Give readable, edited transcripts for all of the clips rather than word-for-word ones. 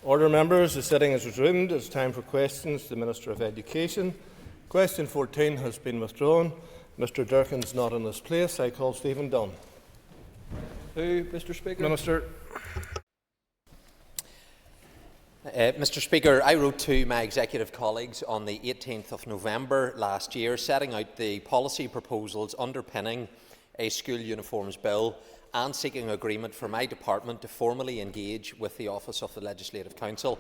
Order, members. The sitting is resumed. It's time for questions to the Minister of Education. Question 14 has been withdrawn. Mr Durkin's not in his place. I call Stephen Dunn. Who, Mr Speaker? Minister. Mr Speaker, I wrote to my executive colleagues on the 18th of November last year setting out the policy proposals underpinning a school uniforms bill and seeking agreement for my department to formally engage with the Office of the Legislative Council.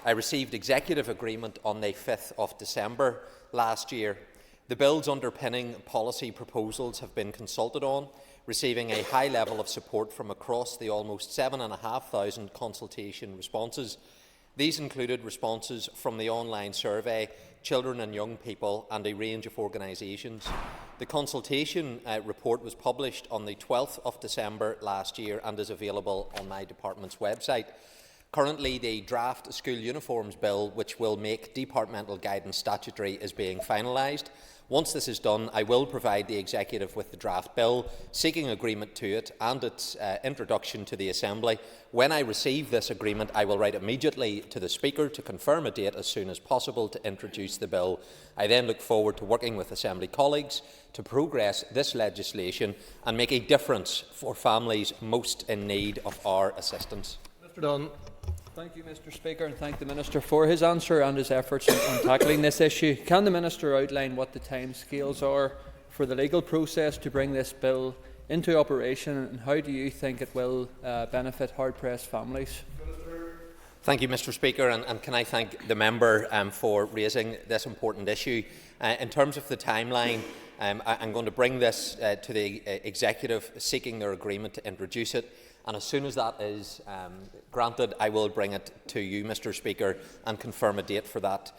I received executive agreement on the 5th of December last year. The bills underpinning policy proposals have been consulted on, receiving a high level of support from across the almost 7,500 consultation responses. These included responses from the online survey, Children and Young People and a range of organisations. The consultation report was published on the 12th of December last year and is available on my department's website. Currently, the draft school uniforms bill, which will make departmental guidance statutory, is being finalised. Once this is done, I will provide the Executive with the draft bill, seeking agreement to it and its introduction to the Assembly. When I receive this agreement, I will write immediately to the Speaker to confirm a date as soon as possible to introduce the bill. I then look forward to working with Assembly colleagues to progress this legislation and make a difference for families most in need of our assistance. Mr Dunn. Thank you, Mr Speaker, and thank the Minister for his answer and his efforts on tackling this issue. Can the Minister outline what the timescales are for the legal process to bring this bill into operation, and how do you think it will benefit hard-pressed families? Thank you, Mr Speaker, and can I thank the member for raising this important issue. In terms of the timeline, I'm going to bring this to the Executive, seeking their agreement to introduce it. And as soon as that is granted, I will bring it to you, Mr Speaker, and confirm a date for that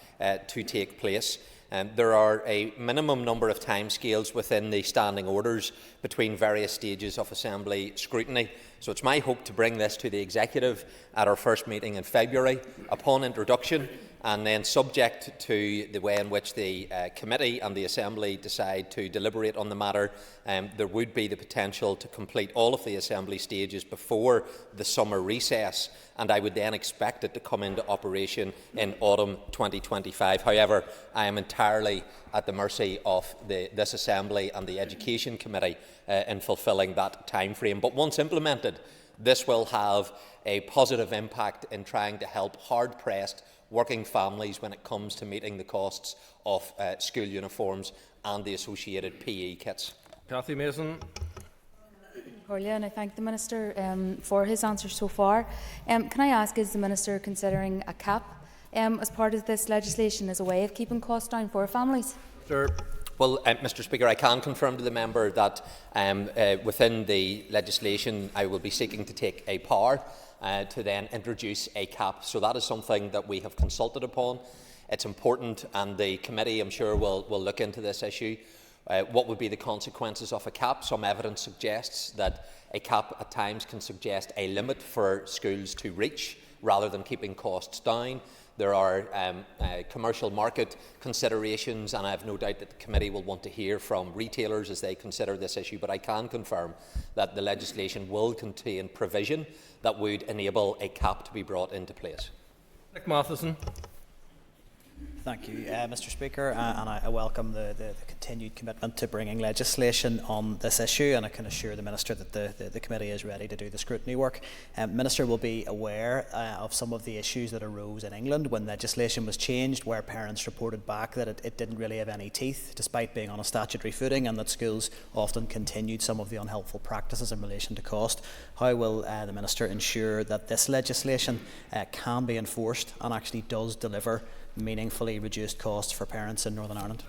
to take place. There are a minimum number of timescales within the standing orders between various stages of Assembly scrutiny. So it's my hope to bring this to the Executive at our first meeting in February upon introduction, and then subject to the way in which the Committee and the Assembly decide to deliberate on the matter, there would be the potential to complete all of the Assembly stages before the summer recess, and I would then expect it to come into operation in autumn 2025. However, I am entirely at the mercy of this Assembly and the Education Committee in fulfilling that timeframe. But once implemented, this will have a positive impact in trying to help hard-pressed working families when it comes to meeting the costs of school uniforms and the associated PE kits. Cathy Mason. And I thank the Minister for his answer so far. Can I ask, is the Minister considering a cap as part of this legislation as a way of keeping costs down for families? Sir. Well, Mr Speaker, I can confirm to the member that within the legislation I will be seeking to take a power to then introduce a cap. So that is something that we have consulted upon. It's important, and the committee, I'm sure, will look into this issue. What would be the consequences of a cap? Some evidence suggests that a cap at times can suggest a limit for schools to reach rather than keeping costs down. There are commercial market considerations, and I have no doubt that the committee will want to hear from retailers as they consider this issue, but I can confirm that the legislation will contain provision that would enable a cap to be brought into place. Nick Matheson. Thank you, Mr Speaker, and I welcome the continued commitment to bringing legislation on this issue, and I can assure the Minister that the committee is ready to do the scrutiny work. Minister will be aware of some of the issues that arose in England when legislation was changed, where parents reported back that it didn't really have any teeth despite being on a statutory footing, and that schools often continued some of the unhelpful practices in relation to cost. How will the Minister ensure that this legislation can be enforced and actually does deliver meaningfully reduced costs for parents in Northern Ireland?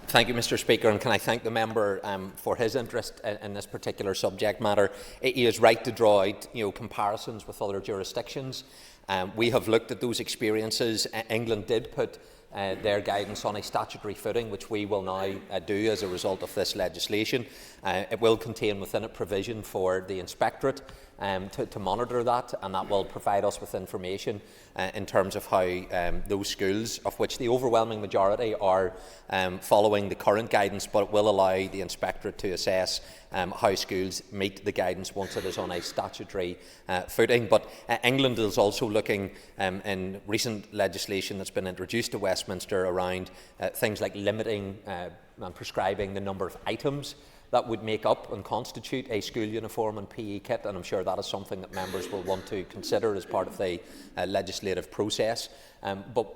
Thank you, Mr Speaker, and can I thank the member for his interest in this particular subject matter. He is right to draw out comparisons with other jurisdictions. We have looked at those experiences. England did put their guidance on a statutory footing, which we will now do as a result of this legislation. It will contain within it provision for the Inspectorate to monitor that, and that will provide us with information in terms of how those schools, of which the overwhelming majority are following the current guidance, but it will allow the Inspectorate to assess how schools meet the guidance once it is on a statutory footing. But England is also looking in recent legislation that's been introduced to Westminster around things like limiting and prescribing the number of items that would make up and constitute a school uniform and PE kit, and I'm sure that is something that members will want to consider as part of the legislative process. But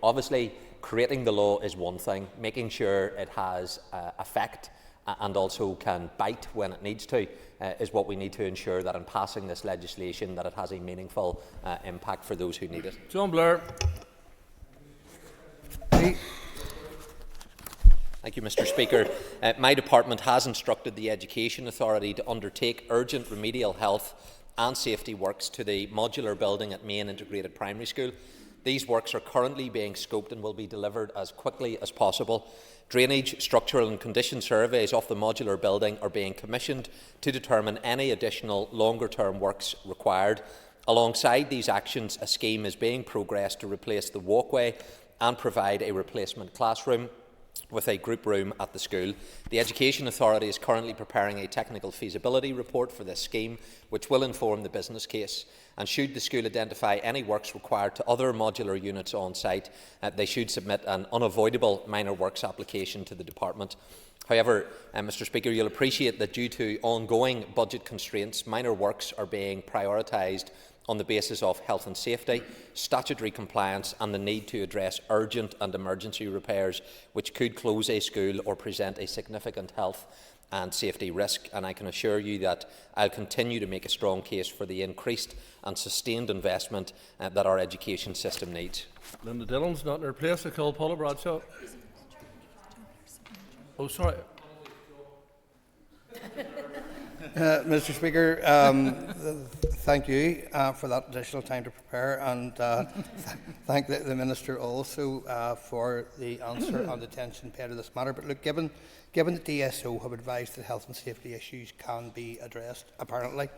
obviously, creating the law is one thing. Making sure it has effect and also can bite when it needs to is what we need to ensure, that in passing this legislation that it has a meaningful impact for those who need it. John Blair. Thank you, Mr. Speaker. My department has instructed the Education Authority to undertake urgent remedial health and safety works to the modular building at Main Integrated Primary School. These works are currently being scoped and will be delivered as quickly as possible. Drainage, structural and condition surveys of the modular building are being commissioned to determine any additional longer-term works required. Alongside these actions, a scheme is being progressed to replace the walkway and provide a replacement classroom with a group room at the school. The Education Authority is currently preparing a technical feasibility report for this scheme, which will inform the business case. And should the school identify any works required to other modular units on site, they should submit an unavoidable minor works application to the department. However, Mr. Speaker, you'll appreciate that due to ongoing budget constraints, minor works are being prioritised on the basis of health and safety, statutory compliance and the need to address urgent and emergency repairs which could close a school or present a significant health and safety risk. And I can assure you that I'll continue to make a strong case for the increased and sustained investment that our education system needs. Linda Dillon's not in her place. I call Paula Bradshaw. Oh, sorry. Mr. Speaker, thank you for that additional time to prepare, and thank the Minister also for the answer on the attention paid to this matter. But look, given that DSO have advised that health and safety issues can be addressed, apparently,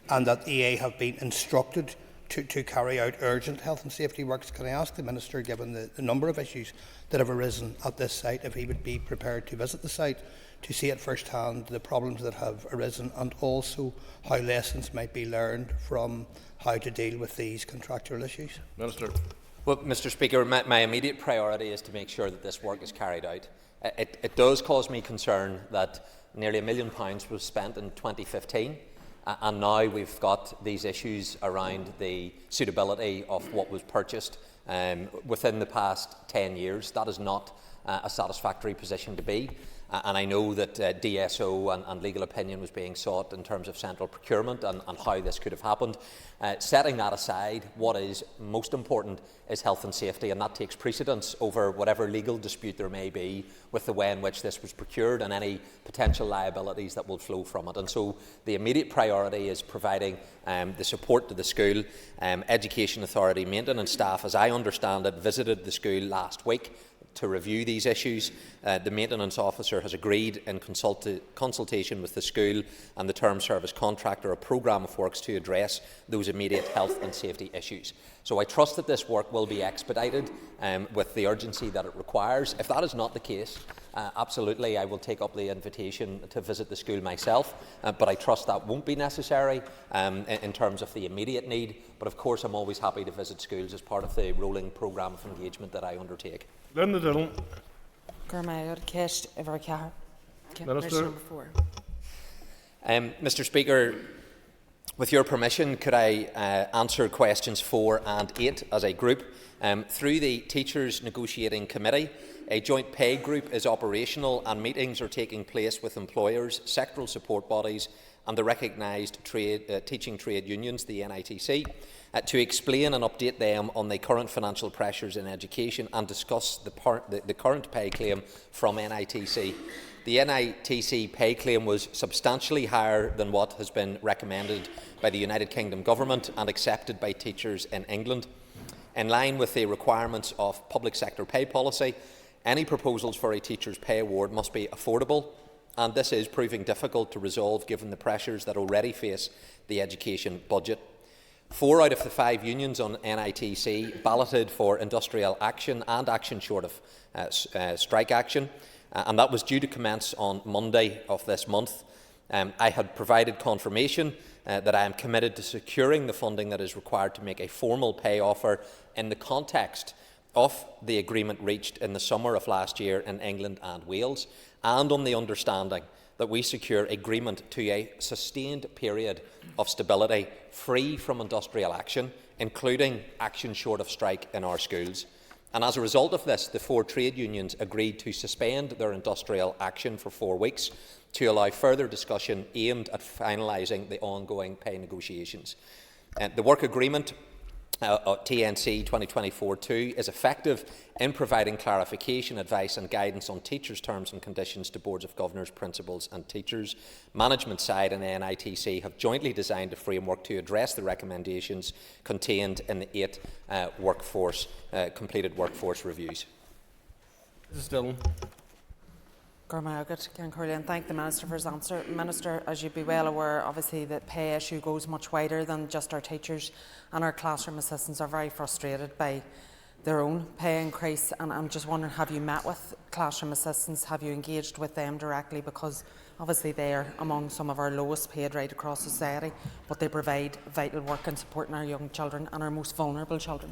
and that EA have been instructed to carry out urgent health and safety works, can I ask the Minister, given the number of issues that have arisen at this site, if he would be prepared to visit the site to see at first hand the problems that have arisen, and also how lessons might be learned from how to deal with these contractual issues? Minister. Well, Mr. Speaker, my immediate priority is to make sure that this work is carried out. It does cause me concern that nearly £1 million was spent in 2015, and now we've got these issues around the suitability of what was purchased within the past 10 years. That is not a satisfactory position to be. And I know that DSO and legal opinion was being sought in terms of central procurement and how this could have happened. Setting that aside, what is most important is health and safety, and that takes precedence over whatever legal dispute there may be with the way in which this was procured and any potential liabilities that will flow from it. And so the immediate priority is providing the support to the school. Education Authority maintenance staff, as I understand it, visited the school last week to review these issues. The maintenance officer has agreed in consultation with the school and the term service contractor a programme of works to address those immediate health and safety issues. So I trust that this work will be expedited with the urgency that it requires. If that is not the case, absolutely I will take up the invitation to visit the school myself, but I trust that won't be necessary in terms of the immediate need. But of course I'm always happy to visit schools as part of the rolling programme of engagement that I undertake. Linda Dillon. Minister. Mr. Speaker, with your permission, could I answer questions 4 and 8 as a group? Through the Teachers Negotiating Committee, a joint pay group is operational and meetings are taking place with employers, sectoral support bodies and the recognised teaching trade unions, the NITC, to explain and update them on the current financial pressures in education and discuss the current pay claim from NITC. The NITC pay claim was substantially higher than what has been recommended by the United Kingdom Government and accepted by teachers in England. In line with the requirements of public sector pay policy, any proposals for a teacher's pay award must be affordable, and this is proving difficult to resolve given the pressures that already face the education budget. 4 out of the 5 unions on NITC balloted for industrial action and action short of strike action, and that was due to commence on Monday of this month. I had provided confirmation that I am committed to securing the funding that is required to make a formal pay offer in the context of the agreement reached in the summer of last year in England and Wales, and on the understanding that we secure agreement to a sustained period of stability free from industrial action, including action short of strike in our schools. And as a result of this, the 4 trade unions agreed to suspend their industrial action for 4 weeks to allow further discussion aimed at finalising the ongoing pay negotiations. The work agreement TNC 2024-2 is effective in providing clarification, advice and guidance on teachers' terms and conditions to boards of governors, principals and teachers. Management side and NITC have jointly designed a framework to address the recommendations contained in the 8 completed workforce reviews. Mrs. Dillon. And thank the Minister for his answer. Minister, as you'd be well aware, obviously the pay issue goes much wider than just our teachers, and our classroom assistants are very frustrated by their own pay increase. And I'm just wondering, have you met with classroom assistants? Have you engaged with them directly? Because obviously they are among some of our lowest paid right across society, but they provide vital work in supporting our young children and our most vulnerable children.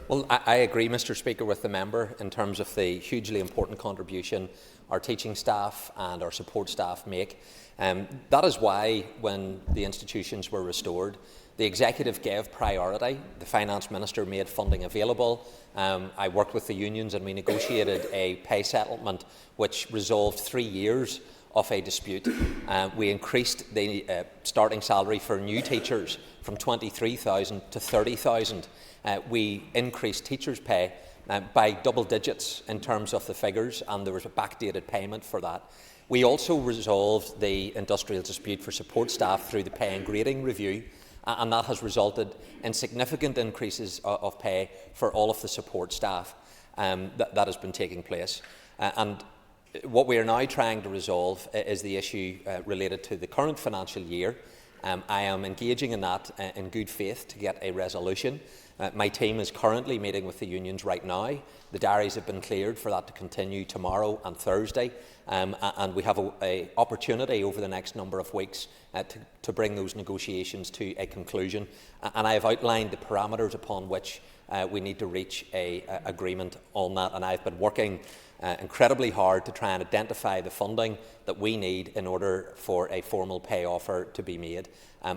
Well, I agree, Mr. Speaker, with the member in terms of the hugely important contribution our teaching staff and our support staff make. That is why, when the institutions were restored, the Executive gave priority. The Finance Minister made funding available. I worked with the unions and we negotiated a pay settlement which resolved 3 years of a dispute. We increased the starting salary for new teachers from $23,000 to $30,000. We increased teachers' pay by double digits in terms of the figures, and there was a backdated payment for that. We also resolved the industrial dispute for support staff through the pay and grading review, and that has resulted in significant increases of pay for all of the support staff that has been taking place. And what we are now trying to resolve is the issue related to the current financial year. I am engaging in that in good faith to get a resolution. My team is currently meeting with the unions right now. The diaries have been cleared for that to continue tomorrow and Thursday, and we have an opportunity over the next number of weeks to bring those negotiations to a conclusion. And I have outlined the parameters upon which we need to reach an agreement on that, and I've been working incredibly hard to try and identify the funding that we need in order for a formal pay offer to be made.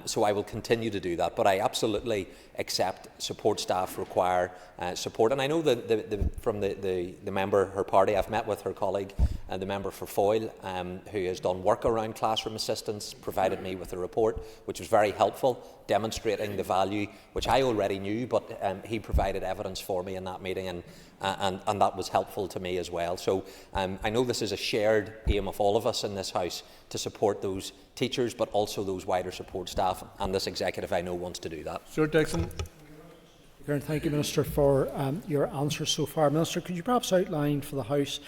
So I will continue to do that, but I absolutely accept support staff require support. And I know that from the member, her party, I've met with her colleague, the member for Foyle, who has done work around classroom assistance, provided me with a report which was very helpful, demonstrating the value which I already knew, but he provided evidence for me in that meeting, and that was helpful to me as well. So I know this is a shared aim of all of us in this House to support those teachers, but also those wider support staff, and this Executive, I know, wants to do that. Stuart Dixon. Thank you, Minister, for your answers so far. Minister, could you perhaps outline for the House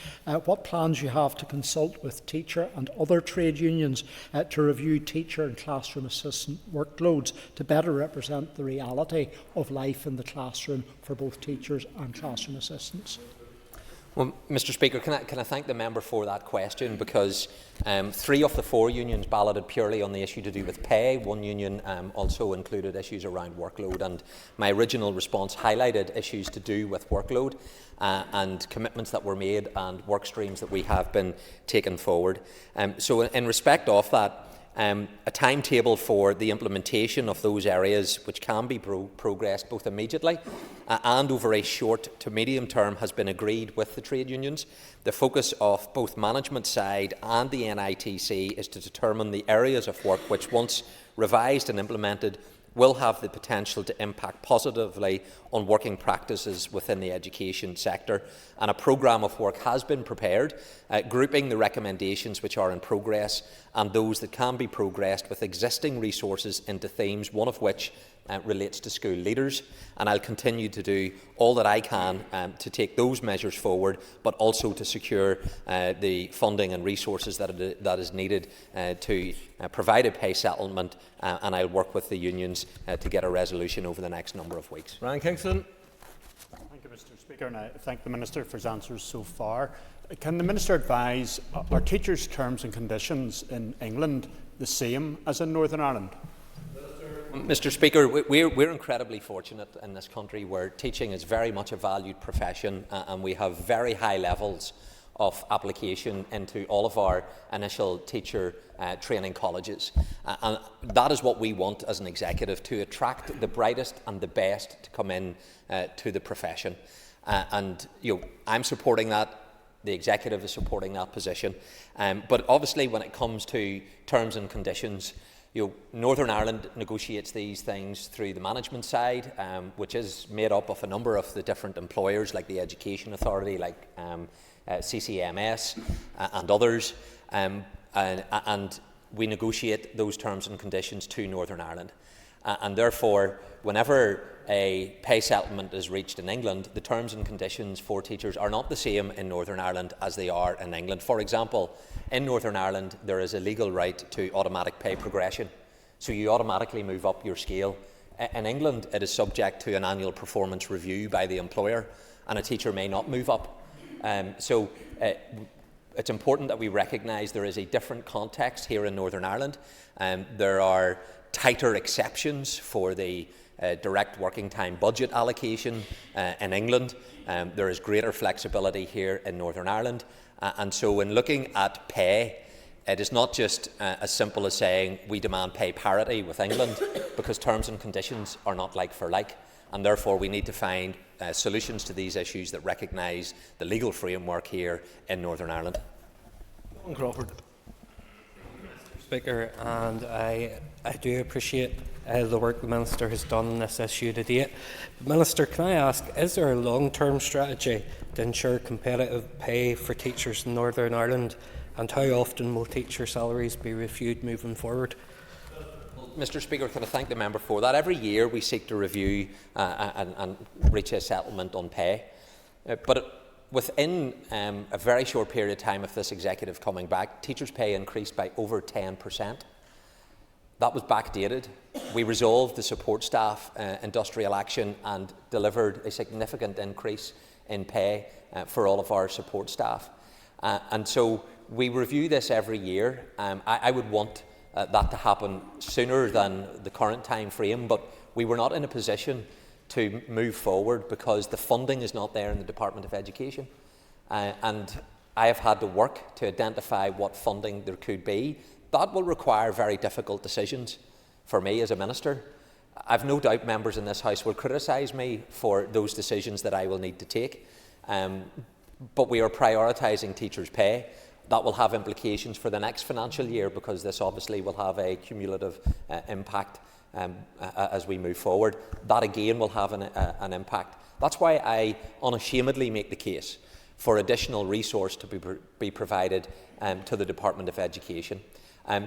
what plans you have to consult with teacher and other trade unions to review teacher and classroom assistant workloads to better represent the reality of life in the classroom for both teachers and classroom assistants? Well, Mr. Speaker, can I thank the member for that question, because 3 of the 4 unions balloted purely on the issue to do with pay. 1 union also included issues around workload, and my original response highlighted issues to do with workload and commitments that were made and work streams that we have been taken forward. So in respect of that, a timetable for the implementation of those areas which can be progressed both immediately and over a short to medium term has been agreed with the trade unions. The focus of both management side and the NITC is to determine the areas of work which, once revised and implemented, will have the potential to impact positively on working practices within the education sector, and a programme of work has been prepared, grouping the recommendations which are in progress and those that can be progressed with existing resources into themes, one of which relates to school leaders, and I'll continue to do all that I can to take those measures forward, but also to secure the funding and resources that is needed to provide a pay settlement, and I'll work with the unions to get a resolution over the next number of weeks. Ryan Kingston. Thank you, Mr. Speaker, and I thank the Minister for his answers so far. Can the Minister advise, are teachers' terms and conditions in England the same as in Northern Ireland? Mr. Speaker, we're incredibly fortunate in this country where teaching is very much a valued profession, and we have very high levels of application into all of our initial teacher training colleges. And that is what we want as an executive, to attract the brightest and the best to come in to the profession. And I'm supporting that. The executive is supporting that position. But obviously when it comes to terms and conditions, Northern Ireland negotiates these things through the management side, which is made up of a number of the different employers, like the Education Authority, like CCMS and others, and we negotiate those terms and conditions to Northern Ireland. And therefore, whenever a pay settlement is reached in England, the terms and conditions for teachers are not the same in Northern Ireland as they are in England. For example, in Northern Ireland, there is a legal right to automatic pay progression, so you automatically move up your scale. In England, it is subject to an annual performance review by the employer, and a teacher may not move up. So it's important that we recognise there is a different context here in Northern Ireland. There are tighter exceptions for the direct working time budget allocation in England. There is greater flexibility here in Northern Ireland. And so when looking at pay, it is not just as simple as saying we demand pay parity with England, because terms and conditions are not like for like. And therefore we need to find solutions to these issues that recognise the legal framework here in Northern Ireland. Crawford. Speaker, and I do appreciate the work the Minister has done on this issue to date. Minister, can I ask, is there a long-term strategy to ensure competitive pay for teachers in Northern Ireland, and how often will teacher salaries be reviewed moving forward? Mr. Speaker, can I thank the member for that? Every year we seek to review and reach a settlement on pay, but within a very short period of time of this executive coming back, teachers' pay increased by over 10%. That was backdated. We resolved the support staff industrial action and delivered a significant increase in pay for all of our support staff. And so we review this every year. I would want that to happen sooner than the current time frame, but we were not in a position to move forward because the funding is not there in the Department of Education. And I have had to work to identify what funding there could be. That will require very difficult decisions for me as a minister. I've no doubt members in this House will criticise me for those decisions that I will need to take. But we are prioritising teachers' pay. That will have implications for the next financial year, because this obviously will have a cumulative impact as we move forward. That again will have an impact. That's why I unashamedly make the case for additional resource to be provided to the Department of Education.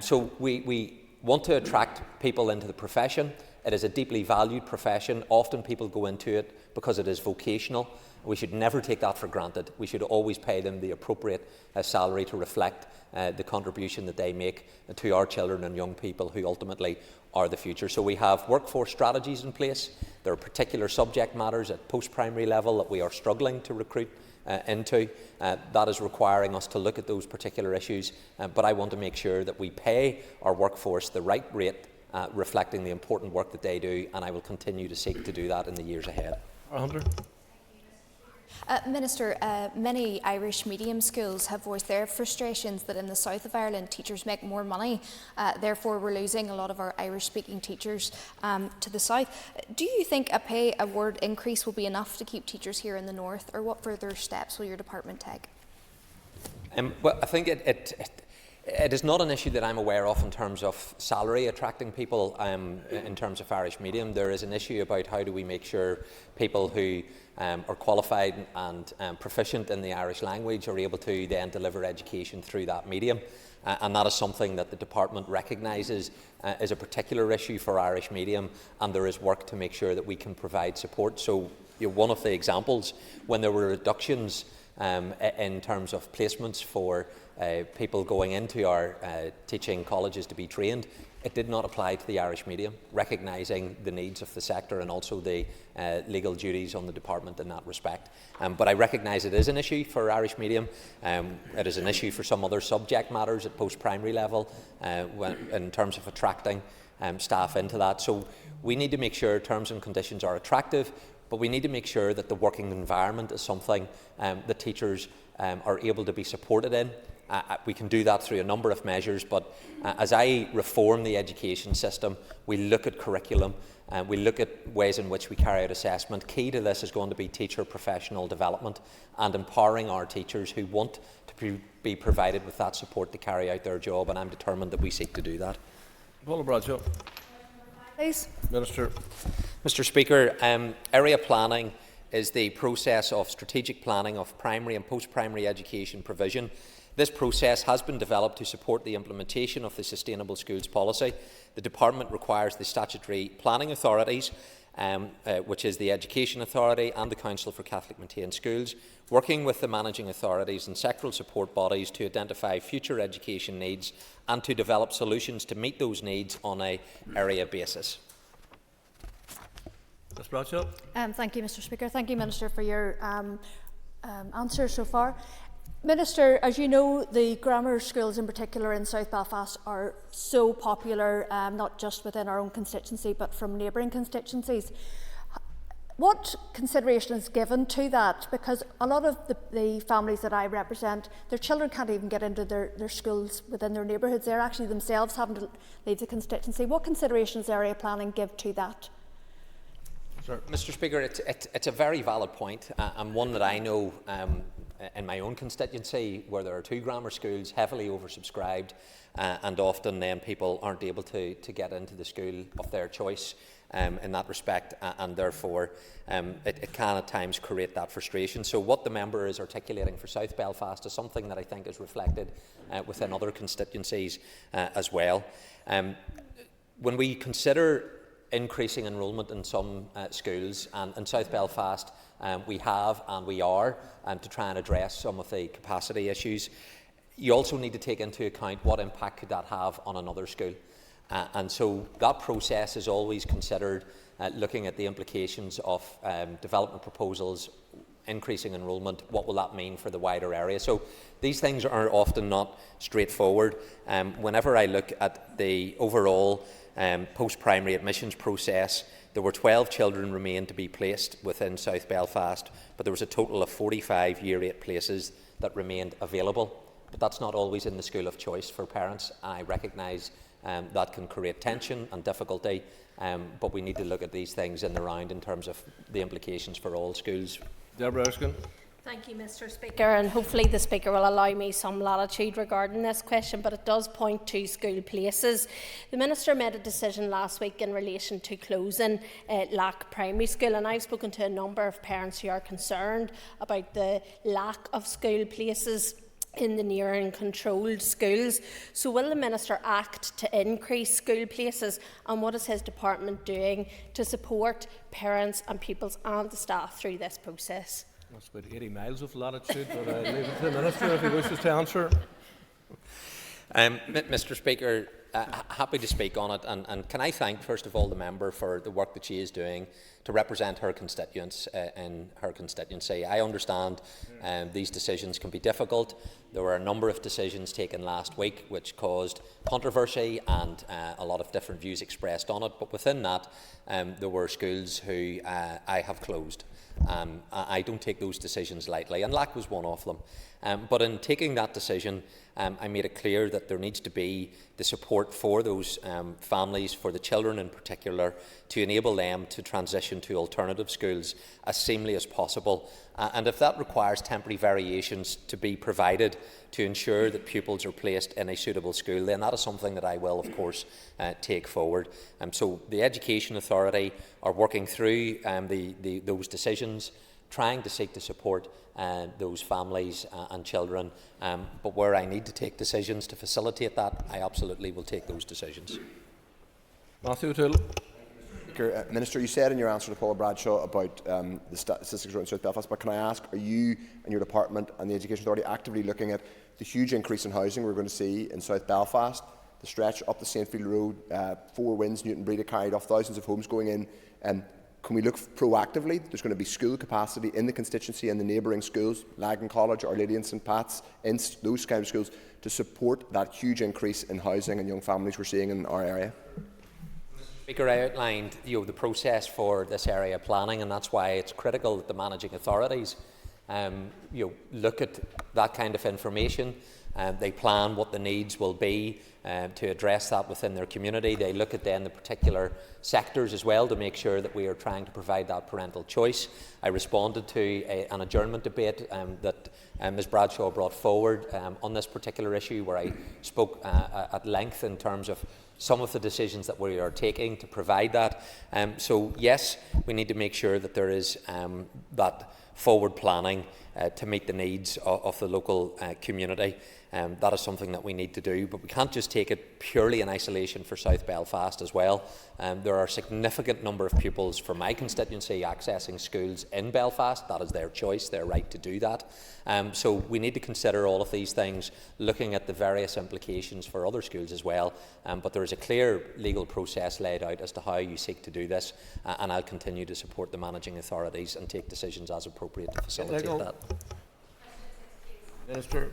So we want to attract people into the profession. It is a deeply valued profession. Often people go into it because it is vocational. We should never take that for granted. We should always pay them the appropriate salary to reflect the contribution that they make to our children and young people who ultimately are the future. So we have workforce strategies in place. There are particular subject matters at post-primary level that we are struggling to recruit into. That is requiring us to look at those particular issues. But I want to make sure that we pay our workforce the right rate, reflecting the important work that they do, and I will continue to seek to do that in the years ahead. Minister, many Irish medium schools have voiced their frustrations that in the south of Ireland teachers make more money, therefore we're losing a lot of our Irish-speaking teachers to the south. Do you think a pay award increase will be enough to keep teachers here in the north, or what further steps will your department take? Well, I think It is not an issue that I'm aware of in terms of salary attracting people in terms of Irish medium. There is an issue about how do we make sure people who are qualified and proficient in the Irish language are able to then deliver education through that medium. And that is something that the department recognises is a particular issue for Irish medium, and there is work to make sure that we can provide support. So one of the examples, when there were reductions in terms of placements for people going into our teaching colleges to be trained, it did not apply to the Irish medium, recognising the needs of the sector and also the legal duties on the department in that respect. But I recognise it is an issue for Irish medium. It is an issue for some other subject matters at post-primary level in terms of attracting staff into that. So we need to make sure terms and conditions are attractive, but we need to make sure that the working environment is something that teachers are able to be supported in. We can do that through a number of measures, but as I reform the education system, we look at curriculum, we look at ways in which we carry out assessment. Key to this is going to be teacher professional development and empowering our teachers who want to be provided with that support to carry out their job, and I'm determined that we seek to do that. Paula Bradshaw. Please. Minister. Mr. Speaker, area planning is the process of strategic planning of primary and post-primary education provision. This process has been developed to support the implementation of the Sustainable Schools Policy. The Department requires the statutory planning authorities, which is the Education Authority and the Council for Catholic Maintained Schools, working with the managing authorities and sectoral support bodies to identify future education needs and to develop solutions to meet those needs on an area basis. Ms. Bradshaw. Thank you, Mr. Speaker. Thank you, Minister, for your answer so far. Minister, as you know, the grammar schools in particular in South Belfast are so popular, not just within our own constituency, but from neighbouring constituencies. What consideration is given to that? Because a lot of the families that I represent, their children can't even get into their schools within their neighbourhoods. They're actually themselves having to leave the constituency. What consideration does area planning give to that? Sir. Mr. Speaker, it's a very valid point, and one that I know in my own constituency, where there are 2 grammar schools heavily oversubscribed, and often then people aren't able to get into the school of their choice in that respect, and therefore it can at times create that frustration. So what the member is articulating for South Belfast is something that I think is reflected within other constituencies as well. When we consider increasing enrolment in some schools, and in South Belfast we have and we are to try and address some of the capacity issues. You also need to take into account what impact could that have on another school, and so that process is always considered looking at the implications of development proposals, increasing enrolment, what will that mean for the wider area. So these things are often not straightforward. Whenever I look at the overall post-primary admissions process, there were 12 children remained to be placed within South Belfast, but there was a total of 45 Year 8 places that remained available. But that's not always in the school of choice for parents. I recognise that can create tension and difficulty, but we need to look at these things in the round in terms of the implications for all schools. Deborah Erskine. Thank you, Mr. Speaker, and hopefully the Speaker will allow me some latitude regarding this question, but it does point to school places. The Minister made a decision last week in relation to closing Lack Primary School, and I've spoken to a number of parents who are concerned about the lack of school places in the near and controlled schools. So will the Minister act to increase school places, and what is his department doing to support parents and pupils and the staff through this process? That's about 80 miles of latitude, but I'll leave it to the Minister if he wishes to answer. Mr. Speaker, happy to speak on it, and can I thank first of all the member for the work that she is doing to represent her constituents in her constituency. I understand these decisions can be difficult. There were a number of decisions taken last week which caused controversy and a lot of different views expressed on it, but within that there were schools who I have closed. I don't take those decisions lightly, and Lack was one of them. But in taking that decision, I made it clear that there needs to be the support for those families, for the children in particular, to enable them to transition to alternative schools as seamlessly as possible. And if that requires temporary variations to be provided to ensure that pupils are placed in a suitable school, then that is something that I will, of course, take forward. So the Education Authority are working through those decisions, trying to seek to support those families and children. But where I need to take decisions to facilitate that, I absolutely will take those decisions. Matthew O'Toole. Minister, you said in your answer to Paul Bradshaw about the statistics around South Belfast, but can I ask, are you and your department and the Education Authority actively looking at the huge increase in housing we're going to see in South Belfast, the stretch up the Saintfield Road, Four Winds, Newton Breed carried off thousands of homes going in? Can we look proactively? There's going to be school capacity in the constituency and the neighbouring schools, Lagan College, Our Lady in St Pat's, in those kind of schools, to support that huge increase in housing and young families we're seeing in our area? Speaker, I outlined the process for this area planning, and that's why it's critical that the managing authorities look at that kind of information. They plan what the needs will be to address that within their community. They look at then the particular sectors as well to make sure that we are trying to provide that parental choice. I responded to an adjournment debate that Ms Bradshaw brought forward on this particular issue, where I spoke at length in terms of some of the decisions that we are taking to provide that. So yes, we need to make sure that there is that forward planning to meet the needs of the local community. That is something that we need to do, but we can't just take it purely in isolation for South Belfast as well. There are a significant number of pupils from my constituency accessing schools in Belfast. That is their choice, their right to do that. So we need to consider all of these things, looking at the various implications for other schools as well. But there is a clear legal process laid out as to how you seek to do this, and I'll continue to support the managing authorities and take decisions as appropriate to facilitate that. Minister.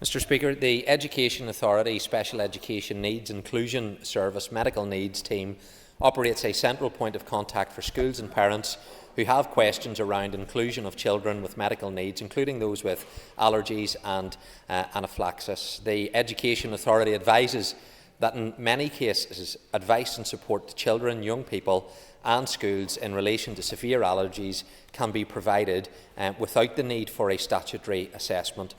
Mr Speaker, the Education Authority Special Education Needs Inclusion Service Medical Needs Team operates a central point of contact for schools and parents who have questions around inclusion of children with medical needs, including those with allergies and anaphylaxis. The Education Authority advises that in many cases, advice and support to children, young people and schools in relation to severe allergies can be provided without the need for a statutory assessment.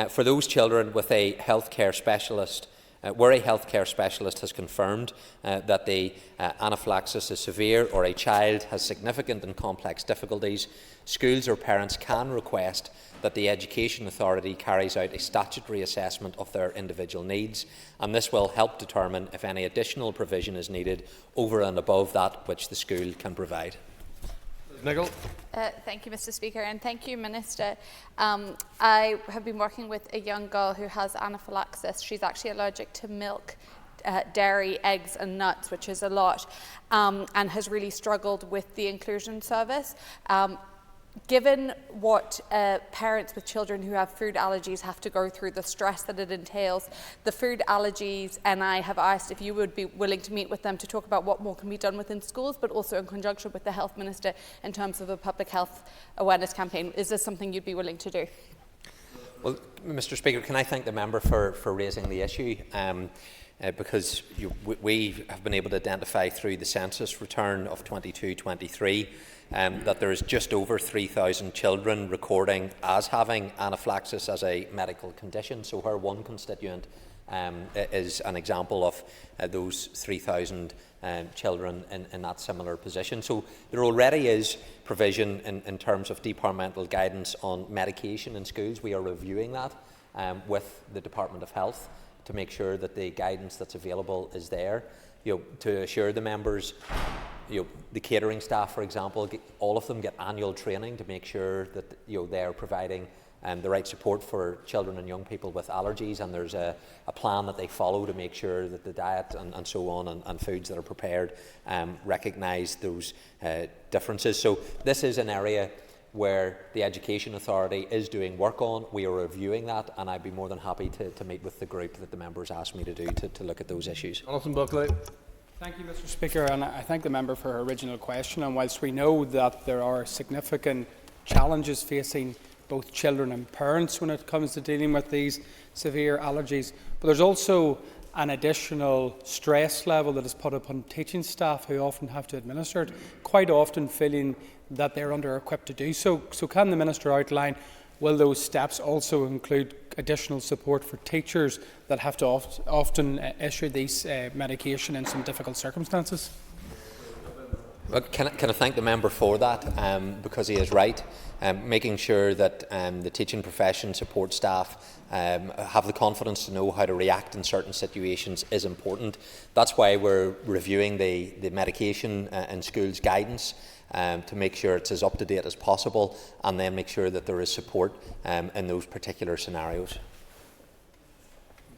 For those children with a healthcare specialist, where a healthcare specialist has confirmed that the anaphylaxis is severe or a child has significant and complex difficulties, schools or parents can request that the Education Authority carries out a statutory assessment of their individual needs, and this will help determine if any additional provision is needed over and above that which the school can provide. Thank you, Mr Speaker, and thank you, Minister. I have been working with a young girl who has anaphylaxis. She's actually allergic to milk, dairy, eggs and nuts, which is a lot, and has really struggled with the inclusion service. Given what parents with children who have food allergies have to go through, the stress that it entails, the food allergies, and I have asked if you would be willing to meet with them to talk about what more can be done within schools, but also in conjunction with the Health Minister in terms of a public health awareness campaign. Is this something you'd be willing to do? Well, Mr Speaker, can I thank the member for raising the issue? Because we have been able to identify through the census return of 22-23 that there is just over 3,000 children recording as having anaphylaxis as a medical condition. So her one constituent is an example of those 3,000 children in that similar position. So there already is provision in terms of departmental guidance on medication in schools. We are reviewing that with the Department of Health to make sure that the guidance that's available is there. To assure the members, the catering staff, for example, all of them get annual training to make sure that they are providing the right support for children and young people with allergies, and there's a plan that they follow to make sure that the diet and so on and foods that are prepared recognise those differences. So this is an area where the Education Authority is doing work on. We are reviewing that, and I'd be more than happy to meet with the group that the members asked me to do to look at those issues. Jonathan Buckley. Thank you, Mr Speaker, and I thank the member for her original question. And whilst we know that there are significant challenges facing both children and parents when it comes to dealing with these severe allergies. But there's also an additional stress level that is put upon teaching staff who often have to administer it, quite often feeling that they're under-equipped to do so. So can the Minister outline, will those steps also include additional support for teachers that have to often issue these medication in some difficult circumstances? Well, can I thank the member for that, because he is right. Making sure that the teaching profession, support staff have the confidence to know how to react in certain situations is important. That's why we're reviewing the medication in schools guidance to make sure it's as up to date as possible, and then make sure that there is support in those particular scenarios.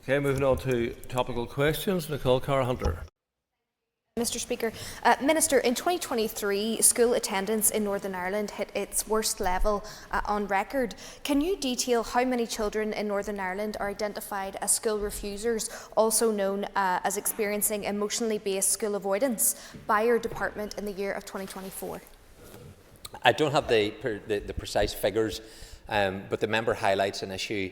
Okay, moving on to topical questions. Nicole Carr-Hunter. Mr Speaker, Minister, in 2023, school attendance in Northern Ireland hit its worst level on record. Can you detail how many children in Northern Ireland are identified as school refusers, also known as experiencing emotionally based school avoidance, by your department in the year of 2024? I don't have the precise figures, but the member highlights an issue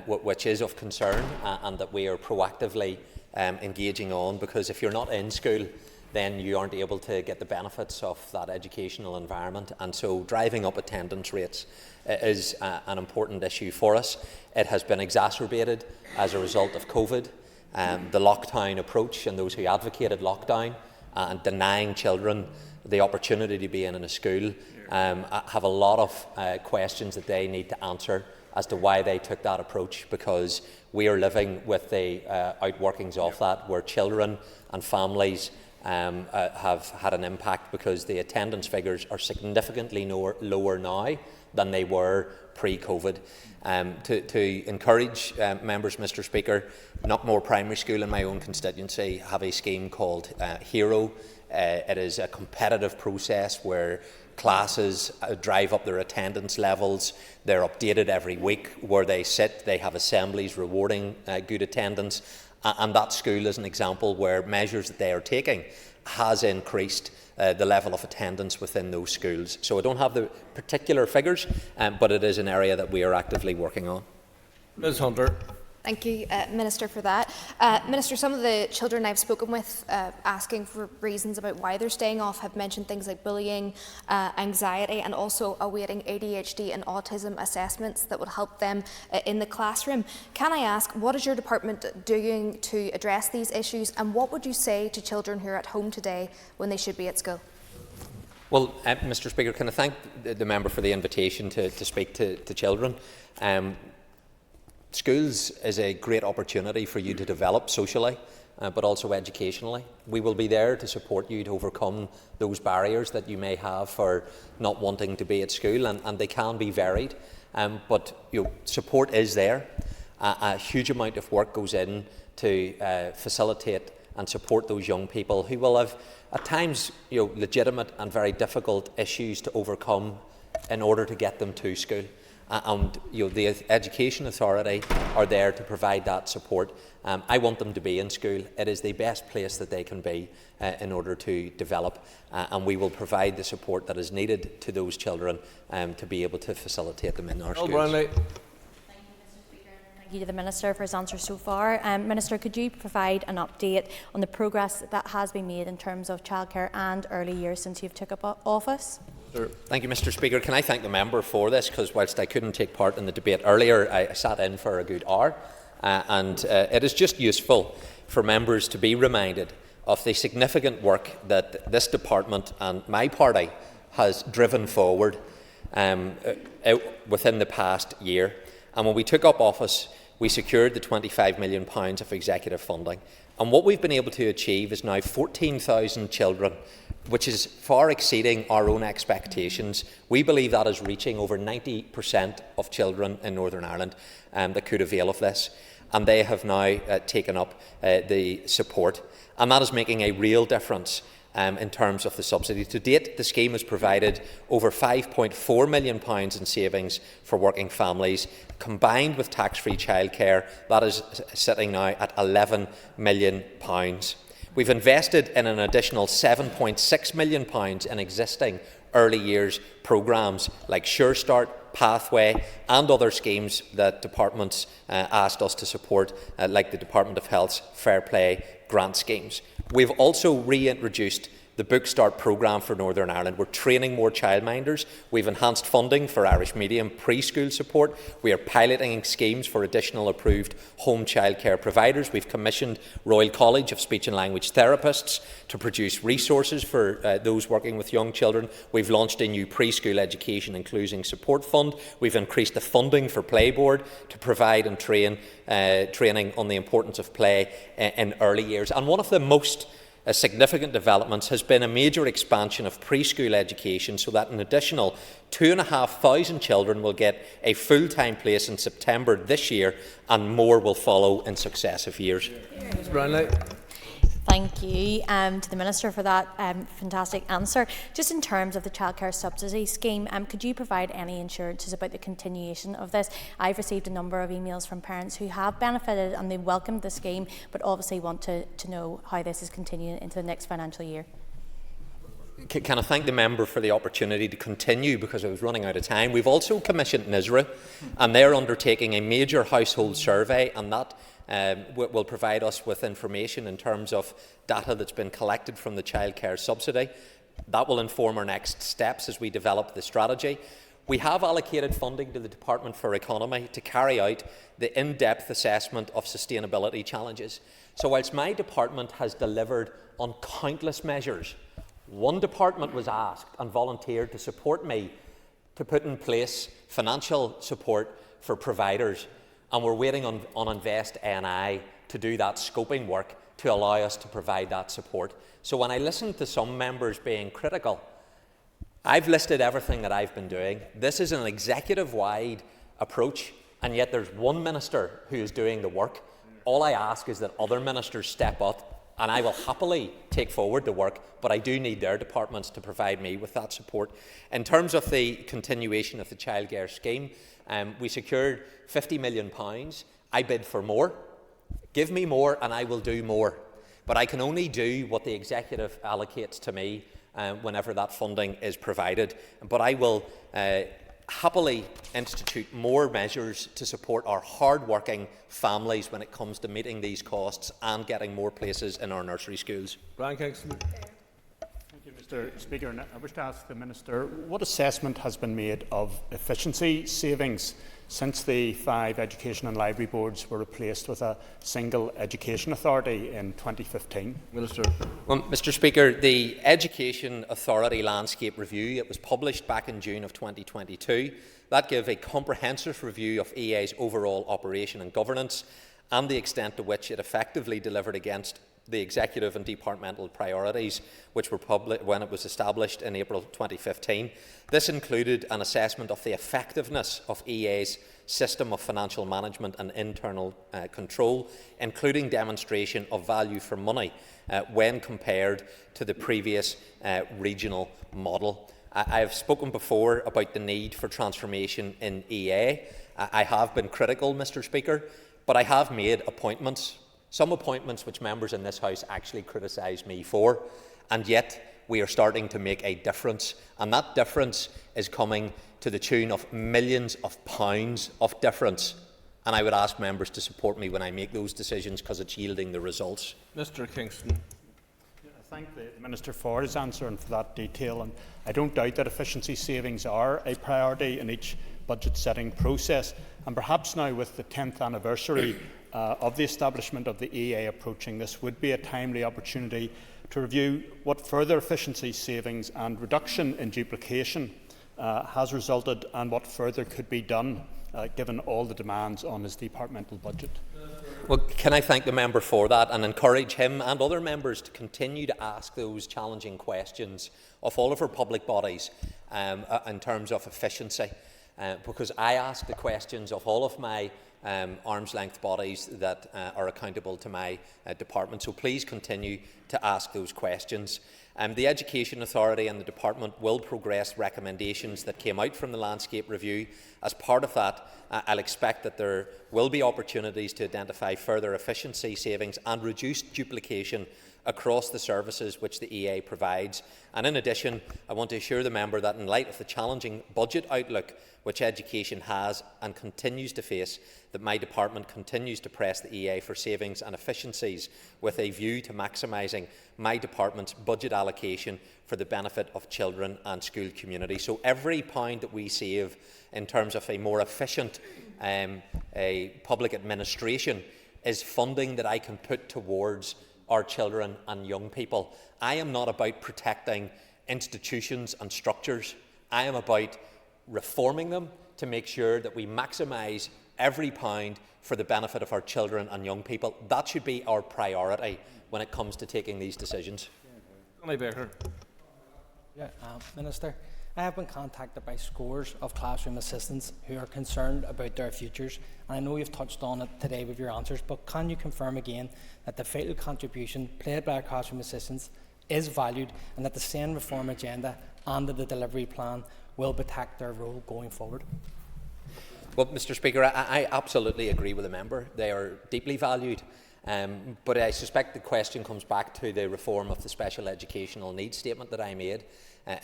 which is of concern and that we are proactively engaging on, because if you're not in school, then you aren't able to get the benefits of that educational environment, and so driving up attendance rates is an important issue for us. It has been exacerbated as a result of COVID, the lockdown approach, and those who advocated lockdown and denying children the opportunity to be in a school have a lot of questions that they need to answer as to why they took that approach, because we are living with the outworkings of that, where children and families have had an impact because the attendance figures are significantly lower now than they were pre-COVID. To encourage members, Mr Speaker, Knockmore Primary School in my own constituency have a scheme called Hero. It is a competitive process where classes drive up their attendance levels. They're updated every week where they sit. They have assemblies rewarding good attendance. And that school is an example where measures that they are taking has increased the level of attendance within those schools. So I don't have the particular figures, but it is an area that we are actively working on. Ms Hunter. Thank you, Minister, for that. Minister, some of the children I've spoken with asking for reasons about why they're staying off have mentioned things like bullying, anxiety, and also awaiting ADHD and autism assessments that would help them in the classroom. Can I ask, what is your department doing to address these issues, and what would you say to children who are at home today when they should be at school? Well, Mr Speaker, can I thank the member for the invitation to speak to children. Schools is a great opportunity for you to develop socially, but also educationally. We will be there to support you to overcome those barriers that you may have for not wanting to be at school, and they can be varied. But support is there. A huge amount of work goes in to facilitate and support those young people who will have, at times, legitimate and very difficult issues to overcome in order to get them to school. And the Education Authority are there to provide that support. I want them to be in school. It is the best place that they can be in order to develop, and we will provide the support that is needed to those children to be able to facilitate them in our schools. Thank you to the Minister for his answers so far. Minister, could you provide an update on the progress that has been made in terms of childcare and early years since you've took up office? Sure. Thank you, Mr Speaker. Can I thank the member for this, because whilst I couldn't take part in the debate earlier, I sat in for a good hour, and it is just useful for members to be reminded of the significant work that this department and my party has driven forward within the past year. And when we took up office, we secured the £25 million of executive funding. And what we've been able to achieve is now 14,000 children, which is far exceeding our own expectations. We believe that is reaching over 90% of children in Northern Ireland that could avail of this. And they have now taken up the support. And that is making a real difference in terms of the subsidy. To date, the scheme has provided over £5.4 million in savings for working families. Combined with tax-free childcare, that is sitting now at £11 million. We've invested in an additional £7.6 million in existing early years programmes like Sure Start, pathway and other schemes that departments asked us to support, like the Department of Health's Fair Play grant schemes. We've also reintroduced the Book Start programme for Northern Ireland. We're training more childminders. We've enhanced funding for Irish medium preschool support. We are piloting schemes for additional approved home childcare providers. We've commissioned Royal College of Speech and Language Therapists to produce resources for those working with young children. We've launched a new preschool education inclusion support fund. We've increased the funding for Playboard to provide and train training on the importance of play in early years. And one of the most significant developments has been a major expansion of preschool education, so that an additional 2,500 children will get a full-time place in September this year, and more will follow in successive years. Ms. Brownlee. Thank you to the Minister for that fantastic answer. Just in terms of the childcare subsidy scheme, could you provide any assurances about the continuation of this? I've received a number of emails from parents who have benefited and they welcomed the scheme, but obviously want to know how this is continuing into the next financial year. Can I thank the member for the opportunity to continue, because I was running out of time. We've also commissioned NISRA, and they're undertaking a major household survey, and that will provide us with information in terms of data that's been collected from the childcare subsidy. That will inform our next steps as we develop the strategy. We have allocated funding to the Department for Economy to carry out the in-depth assessment of sustainability challenges. So whilst my department has delivered on countless measures, one department was asked and volunteered to support me to put in place financial support for providers, and we're waiting on Invest NI to do that scoping work to allow us to provide that support. So when I listen to some members being critical, I've listed everything that I've been doing. This is an executive-wide approach, and yet there's one minister who is doing the work. All I ask is that other ministers step up, and I will happily take forward the work, but I do need their departments to provide me with that support. In terms of the continuation of the childcare scheme, we secured £50 million. I bid for more. Give me more and I will do more. But I can only do what the executive allocates to me whenever that funding is provided. But I will happily institute more measures to support our hard-working families when it comes to meeting these costs and getting more places in our nursery schools. Brian Kingston. Thank you, Mr. Speaker. And I wish to ask the Minister, what assessment has been made of efficiency savings since the 5 education and library boards were replaced with a single education authority in 2015? Minister. Well, Mr. Speaker, the Education Authority Landscape Review, it was published back in June of 2022. That gave a comprehensive review of EA's overall operation and governance and the extent to which it effectively delivered against the executive and departmental priorities which were published when it was established in April 2015. This included an assessment of the effectiveness of EA's system of financial management and internal control, including demonstration of value for money when compared to the previous regional model. I have spoken before about the need for transformation in EA. I have been critical, Mr. Speaker, but I have made appointments. Some appointments which members in this House actually criticise me for, and yet we are starting to make a difference, and that difference is coming to the tune of millions of pounds of difference, and I would ask members to support me when I make those decisions because it's yielding the results. Mr. Kingston. I thank the Minister for his answer and for that detail, and I don't doubt that efficiency savings are a priority in each budget setting process, and perhaps now with the 10th anniversary of the establishment of the EA approaching, this would be a timely opportunity to review what further efficiency savings and reduction in duplication has resulted and what further could be done given all the demands on his departmental budget. Well, can I thank the member for that and encourage him and other members to continue to ask those challenging questions of all of our public bodies in terms of efficiency, because I ask the questions of all of my arm's length bodies that are accountable to my department. So please continue to ask those questions. The Education Authority and the department will progress recommendations that came out from the landscape review. As part of that, I'll expect that there will be opportunities to identify further efficiency savings and reduce duplication across the services which the EA provides. And in addition, I want to assure the member that in light of the challenging budget outlook which education has and continues to face, that my department continues to press the EA for savings and efficiencies with a view to maximising my department's budget allocation for the benefit of children and school community. So every pound that we save in terms of a more efficient public administration is funding that I can put towards our children and young people. I am not about protecting institutions and structures. I am about reforming them to make sure that we maximise every pound for the benefit of our children and young people. That should be our priority when it comes to taking these decisions. Minister, I have been contacted by scores of classroom assistants who are concerned about their futures, and I know you've touched on it today with your answers, but can you confirm again that the vital contribution played by our classroom assistants is valued and that the SEND reform agenda and the delivery plan will protect their role going forward? Well, Mr. Speaker, I absolutely agree with the member. They are deeply valued. But I suspect the question comes back to the reform of the special educational needs statement that I made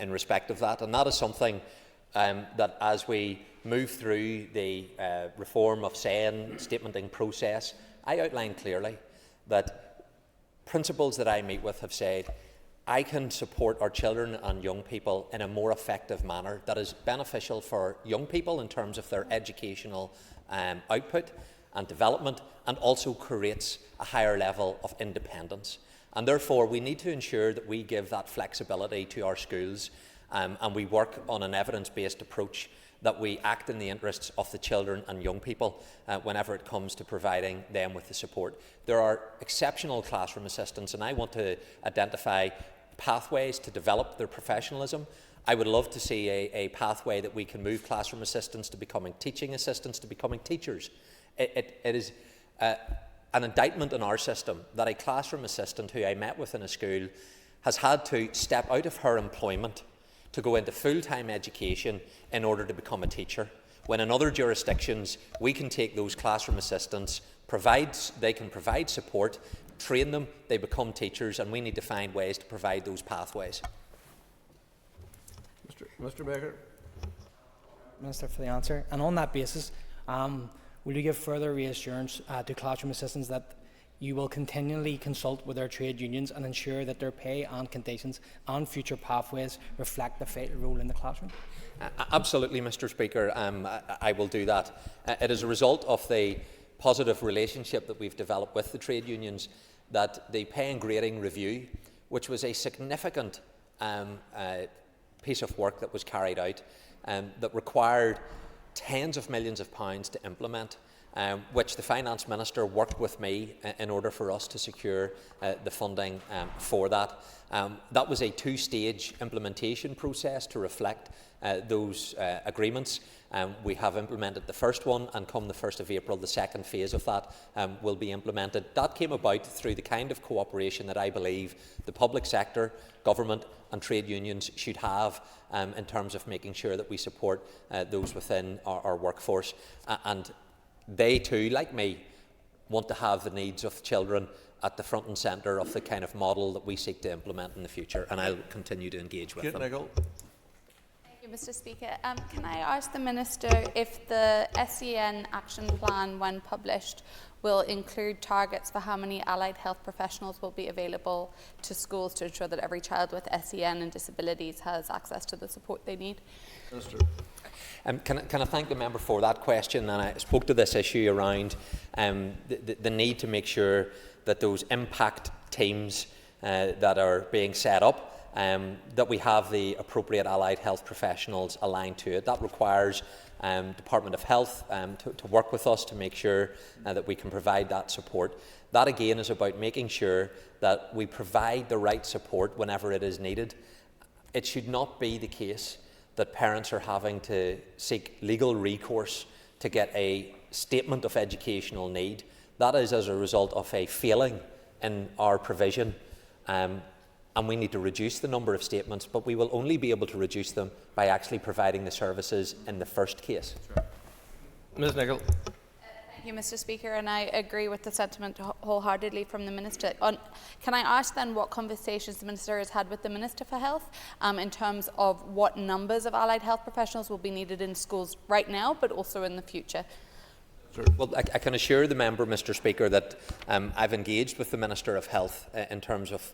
in respect of that. And that is something that as we move through the reform of SEN statementing process, I outline clearly that principals that I meet with have said, I can support our children and young people in a more effective manner that is beneficial for young people in terms of their educational output and development, and also creates a higher level of independence. And therefore, we need to ensure that we give that flexibility to our schools and we work on an evidence-based approach, that we act in the interests of the children and young people whenever it comes to providing them with the support. There are exceptional classroom assistants, and I want to identify pathways to develop their professionalism. I would love to see a pathway that we can move classroom assistants to becoming teaching assistants, to becoming teachers. It is an indictment on our system that a classroom assistant who I met with in a school has had to step out of her employment to go into full-time education in order to become a teacher, when in other jurisdictions we can take those classroom assistants, they can provide support, train them, they become teachers, and we need to find ways to provide those pathways. Mr. Baker. Minister, for the answer. And on that basis, will you give further reassurance to classroom assistants that you will continually consult with their trade unions and ensure that their pay and conditions and future pathways reflect the vital role in the classroom? Absolutely, Mr. Speaker. I will do that. It is a result of the positive relationship that we've developed with the trade unions that the pay and grading review, which was a significant piece of work that was carried out, that required tens of millions of pounds to implement, which the Finance Minister worked with me in order for us to secure the funding for that. That was a two-stage implementation process to reflect those agreements. We have implemented the first one, and come the 1st of April, the second phase of that will be implemented. That came about through the kind of cooperation that I believe the public sector, government and trade unions should have in terms of making sure that we support those within our workforce. And they too, like me, want to have the needs of children at the front and centre of the kind of model that we seek to implement in the future, and I'll continue to engage with them. Thank you, Mr. Speaker. Can I ask the Minister if the SEN action plan, when published, will include targets for how many allied health professionals will be available to schools to ensure that every child with SEN and disabilities has access to the support they need? Minister. Can I thank the member for that question? And I spoke to this issue around the need to make sure that those impact teams that are being set up, that we have the appropriate allied health professionals aligned to it. That requires Department of Health to work with us to make sure that we can provide that support. That again is about making sure that we provide the right support whenever it is needed. It should not be the case that parents are having to seek legal recourse to get a statement of educational need. That is as a result of a failing in our provision, and we need to reduce the number of statements, but we will only be able to reduce them by actually providing the services in the first case. Ms. Nicholl. Thank Thank you, Mr. Speaker, and I agree with the sentiment wholeheartedly from the Minister. Can I ask then what conversations the Minister has had with the Minister for Health in terms of what numbers of allied health professionals will be needed in schools right now, but also in the future? Well, I can assure the member, Mr. Speaker, that I've engaged with the Minister of Health in terms of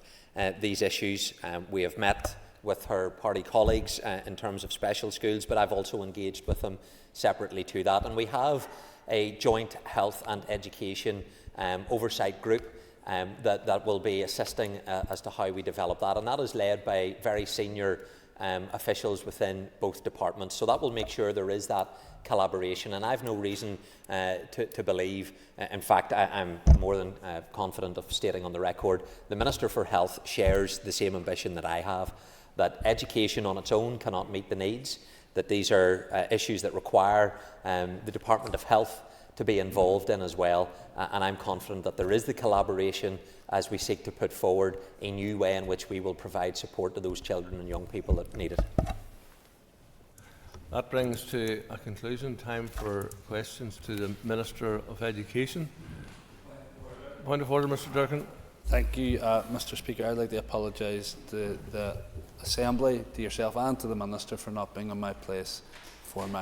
these issues. We have met with her party colleagues in terms of special schools, but I've also engaged with them separately to that. And we have a joint health and education oversight group that will be assisting as to how we develop that. And that is led by very senior officials within both departments. So that will make sure there is that collaboration. And I have no reason to believe, in fact, I'm more than confident of stating on the record, the Minister for Health shares the same ambition that I have, that education on its own cannot meet the needs, that these are issues that require the Department of Health to be involved in as well, and I'm confident that there is the collaboration as we seek to put forward a new way in which we will provide support to those children and young people that need it. That brings to a conclusion time for questions to the Minister of Education. Point of order, Mr. Durkan. Thank you, Mr. Speaker. I'd like to apologise to the Assembly, to yourself and to the Minister for not being in my place for my